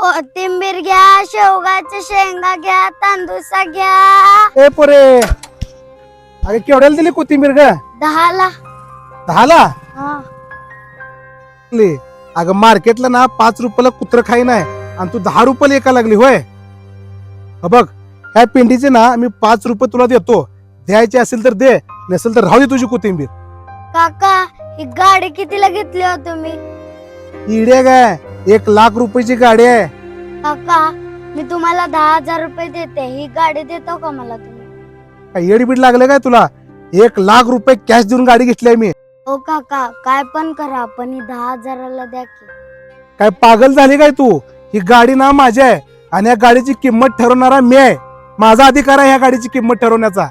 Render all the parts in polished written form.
कोथिंबीर घ्या, शेवगाच्या शेंगा घ्या, तांदूसा घ्या. ए पोरे, अरे केवढ्याला दिली कोथिंबीर ग? 10ला. 10ला? हा. अगं मार्केटला ना 5 रुपयाला कुत्र खाई नाही आणि तू 10 रुपयाला एका लागली होय. बघ ह्या पिंडीचे ना मी 5 रुपये तुला देतो, द्यायचे असेल तर दे, नसेल तर राहू दे तुझी कोथिंबीर. काका, ही गाडी कितीला घेतली हो तुम्ही? इडे काय, 1 लाख रुपयाची गाडी आहे. काका, मी तुम्हाला 10,000 रुपये देते, ही गाडी देतो का मला तुम्ही? काय येडबीड लागले काय तुला? 1 लाख रुपये कॅश देऊन गाडी घेतली आहे मी. ओ काका, काय पण करा, पण ही 10,000ला द्या की. काय पागल झाली काय तू? ही गाडी ना माझी आहे आणि या गाडीची किंमत ठरवणारा मी आहे. माझा अधिकार आहे ह्या गाडीची किंमत ठरवण्याचा.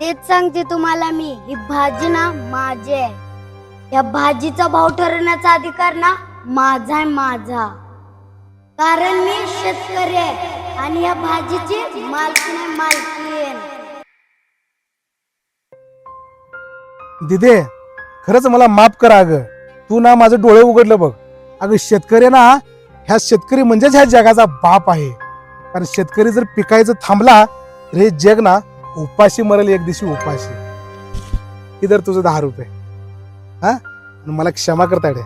तेच सांगते तुम्हाला मी, ही भाजी ना माझी आहे. या भाजीचा भाव ठरवण्याचा अधिकार ना माझा आहे, माझा. कारण मी शेतकरी आहे आणि या भाजीची मालकीण आहे, मालकीण. दिदे, खरंच मला माफ करा. अगं तू ना माझं डोळे उघडलं बघ. अगं शेतकरी ना, ह्या शेतकरी म्हणजेच ह्या जगाचा बाप आहे. कारण शेतकरी जर पिकायचं थांबला तर हे जग ना उपाशी मरेल, एक दिवशी उपाशी. इधर तुझं 10 रुपये. हा, मला क्षमा करता येते.